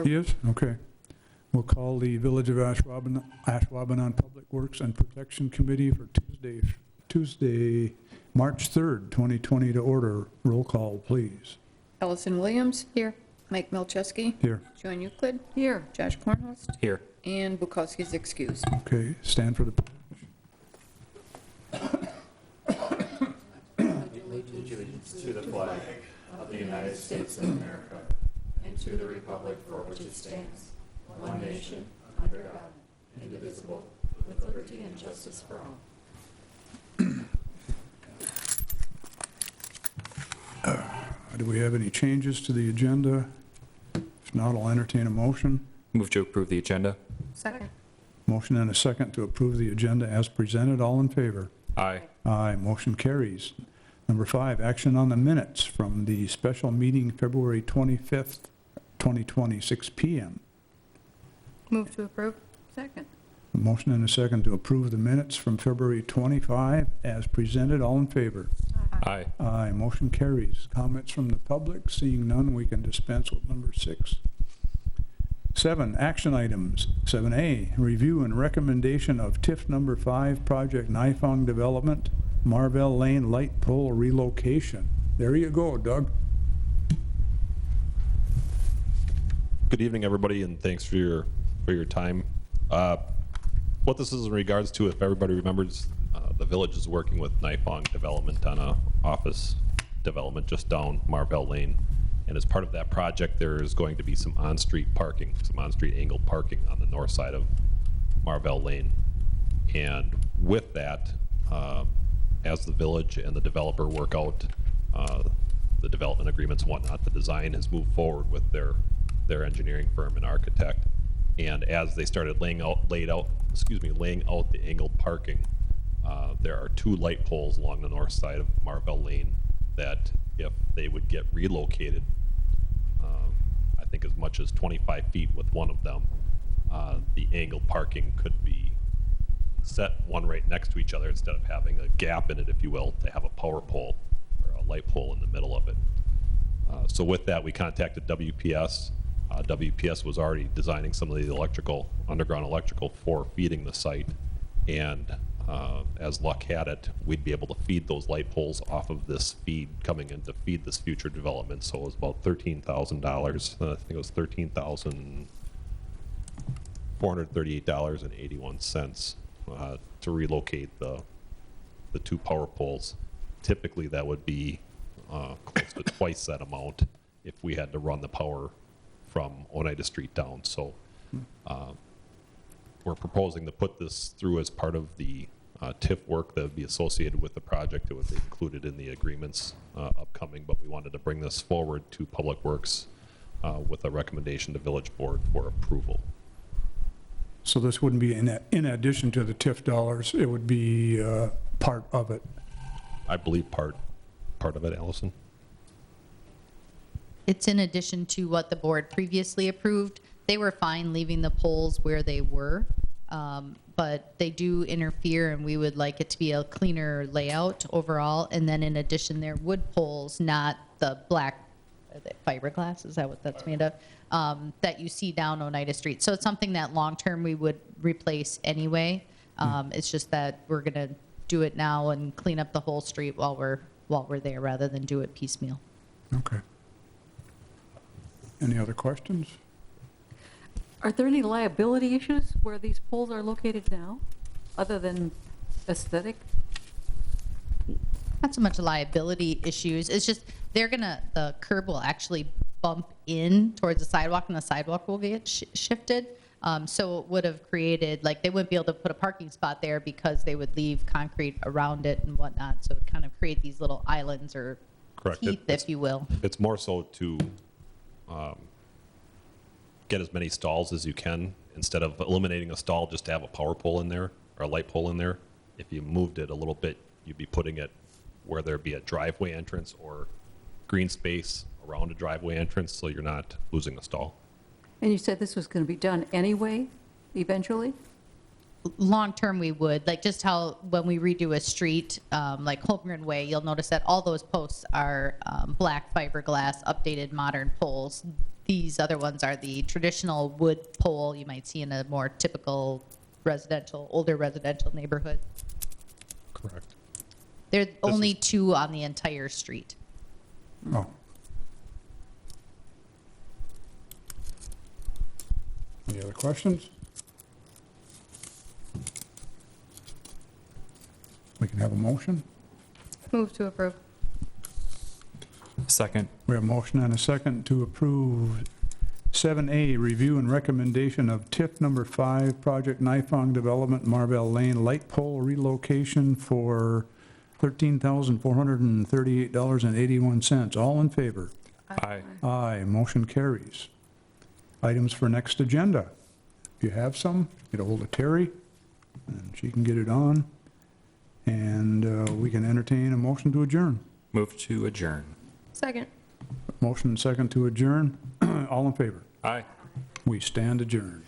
He is? Okay. We'll call the Village of Ashwaubenon Public Works and Protection Committee for Tuesday, March 3rd, 2020 to order. Roll call, please. Ellison Williams. Here. Mike Milczewski. Here. Joan Euclid. Here. Josh Kornhost. Here. And Bukowski's excused. Okay, stand for the pledge. Allegiance to the flag of the United States of America and to the republic for which it stands, one nation, under God, indivisible, with liberty and justice for all. Do we have any changes to the agenda? If not, I'll entertain a motion. Move to approve the agenda. Second. Motion and a second to approve the agenda as presented. All in favor? Aye. Aye, motion carries. Number 5, action on the minutes from the special meeting February 25th, 2020, 6 p.m. Move to approve. Second. A motion and a second to approve the minutes from February 25 as presented. All in favor? Aye. Aye, motion carries. Comments from the public? Seeing none, we can dispense with number 6. 7, action items. 7A, review and recommendation of TIF number 5, project Nifong Development, Marvell Lane Light Pole Relocation. There you go, Doug. Good evening, everybody, and thanks for your time. What this is in regards to, if everybody remembers, the village is working with Nifong Development on a office development just down Marvell Lane. And as part of that project, there is going to be some on-street parking, some on-street angled parking on the north side of Marvell Lane. And with that, as the village and the developer work out the development agreements and whatnot, the design has moved forward with their engineering firm and architect. And as they started laying out the angled parking, there are 2 light poles along the north side of Marvell Lane that, if they would get relocated, I think as much as 25 feet with one of them, the angled parking could be set one right next to each other instead of having a gap in it, if you will, to have a power pole or a light pole in the middle of it. So with that, we contacted WPS. WPS was already designing some of the underground electrical for feeding the site, and as luck had it, we'd be able to feed those light poles off of this feed coming in to feed this future development. So it was about $13,000. I think it was $13,438.81 to relocate the 2 power poles. Typically, that would be close to twice that amount if we had to run the power from Oneida Street down. So we're proposing to put this through as part of the TIF work that would be associated with the project. It would be included in the agreements upcoming, but we wanted to bring this forward to Public Works with a recommendation to Village Board for approval. So this wouldn't be in addition to the TIF dollars, it would be part of it. I believe part of it, Allison. It's in addition to what the board previously approved. They were fine leaving the poles where they were, but they do interfere, and we would like it to be a cleaner layout overall. And then in addition, they're wood poles, not the black fiberglass, is that what that's made of, that you see down Oneida Street. So it's something that long-term we would replace anyway. It's just that we're gonna do it now and clean up the whole street while we're there, rather than do it piecemeal. Okay. Any other questions? Are there any liability issues where these poles are located now, other than aesthetic? Not so much liability issues. It's just the curb will actually bump in towards the sidewalk, and the sidewalk will get shifted. So it would have created, like, they wouldn't be able to put a parking spot there because they would leave concrete around it and whatnot. So it would kind of create these little islands or Correct. teeth, if you will. It's more so to get as many stalls as you can. Instead of eliminating a stall, just to have a power pole in there or a light pole in there. If you moved it a little bit, you'd be putting it where there'd be a driveway entrance or green space around a driveway entrance, so you're not losing a stall. And you said this was going to be done anyway, eventually? long-term, we would, like just how when we redo a street, like Holmgren Way, you'll notice that all those posts are black fiberglass, updated modern poles. These other ones are the traditional wood pole you might see in a more typical residential, older residential neighborhood. Correct. There are only 2 on the entire street. Oh. Any other questions? We can have a motion. Move to approve. Second. We have a motion and a second to approve 7A, review and recommendation of TIF number 5, Project Nifong Development, Marvell Lane, light pole relocation for $13,438.81. All in favor? Aye. Aye, motion carries. Items for next agenda. If you have some, get a hold of Terry, and she can get it on, and we can entertain a motion to adjourn. Move to adjourn. Second. Motion and second to adjourn. All in favor? Aye. We stand adjourned.